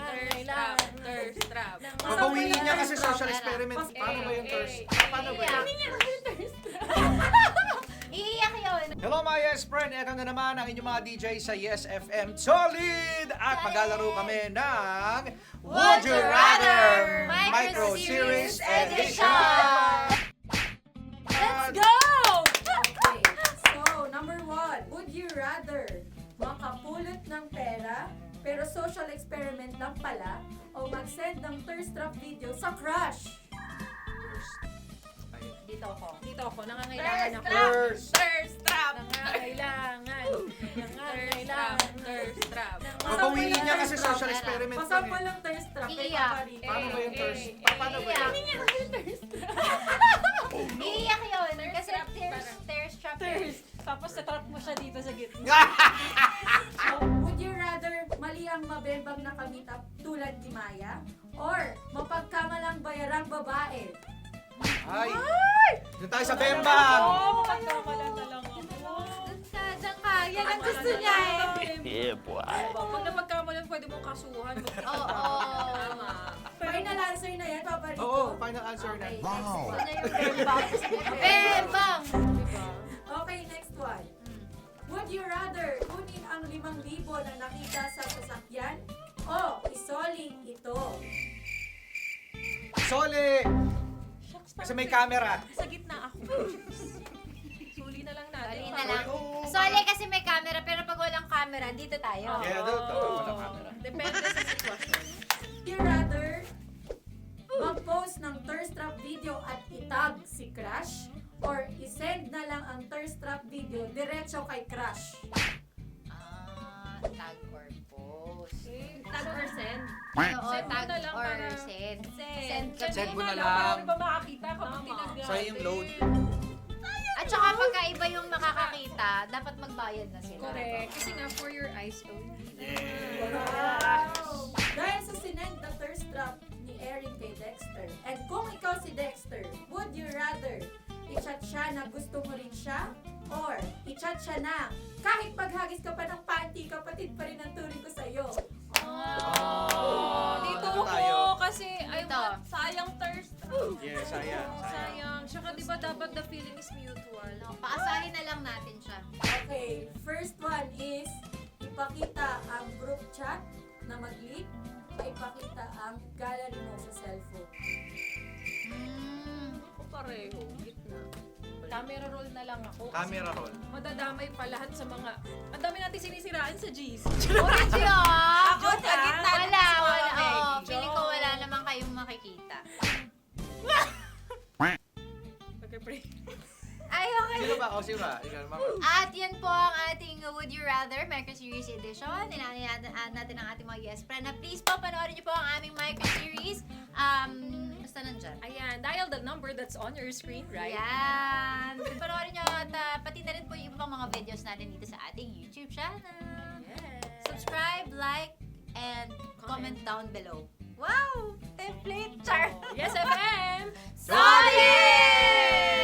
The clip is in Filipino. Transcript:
Thirst trap. Papawiin niya kasi social experiment. Paano ba yung thirst? Paano ba yun? Iiyak yun. Hello mga Yes Friend! Ito na naman ang inyong mga DJ sa Yes FM Solid! At maglalaro kami ng Would You Rather Micro Series Edition! Let's go! Okay, so number 1, would you rather makapulot ng pera pero social experiment lang pala o mag-send ng thirst trap video sa crush? Dito ako. Dito ako, nangangailangan ako. Thirst! Thirst trap! Nangangailangan. Thirst trap. Papawiin niya kasi social experiment. Pasample lang thirst trap. Kay Iiyak. Papa Rico. Paano ba yung thirst? Paano ba yun? Iiyak yun. Kasi trap thirst trap. Tapos natrap mo siya dito sa gitna. Would you rather mali ang mabembang nakamita tulad ni Maya or mapagkamalang bayarang babae? Ay! Doon tayo sa Bembang! Oo, magkakala na lang ako. Diyan ka. Yan ang gusto niya eh. Yeah, boy. Pag napagkamalan, pwede mong kasuhan. Oo. Tama. Final answer na yan, Papa Rico. Oo, final answer na. Okay, Wow. Ito na yung bembang. Bembang! Okay, next one. Would you rather kunin ang 5,000 na nakita sa sasakyan o isoling ito? Sole! Shucks, Kasi may camera. Sa gitna ako. Suli na lang natin. Soli na lang. Sole kasi may camera, pero pag walang camera, dito tayo. Yeah, doon. Walang camera. Depende sa sitwasyon. Would you rather mag-post ng thirst trap video at itag si crush or isend na lang ang thirst trap video diretso kay crush? Tag or post. Tag or send? Oo, Send mo tag na lang or para- send. Send. Send mo na Para lang. di ba makakita kapag tinag Sa'yo yung load. At saka pagka iba yung makakakita, dapat magbayad na sila. Correct. Kasi nga for your eyes only. Wow! Dahil sa sinend na thirst trap ni Erin kay Dexter, and kung ikaw si Dexter, would you rather i-chat siya na gusto mo rin siya? Or i-chat siya na kahit paghagis ka pa ng panty, kapatid pa rin ang turing ko sa'yo? Dito Dito ako tayo. kasi I Dito. want sayang thirst. Yeah, sayang. Sayang. Tsaka di ba dapat the feeling is mutual? No, paasahin na lang natin siya. Okay, first one is ipakita ang group chat na mag-leak o ipakita ang gallery mo sa cellphone. Ako pareho. Gitna. Camera roll na lang ako. Camera roll. Madadamay pa lahat sa mga... Ang dami natin sinisiraan sa GC. Ulit yun! Ako sa gitna. Wala, wala. Meg. Oo, feeling ko wala naman kayong makikita. Okay, pray. Ay, okay. Sino ba? O, sino ba? Ikaw, mama. At yan po ang ating Would You Rather Micro Series Edition. Inaanin natin ang ating mga yes friend. Na please po, panoorin niyo po ang aming Micro Series. Basta nandyan. Ayan, dial the number that's on your screen, right? Yan. Panoorin niyo at pati na rin po yung iba pang mga videos natin dito sa ating YouTube channel. Yes. Subscribe, like, and comment down below. Wow! Template chart! Yes, FM! Solid!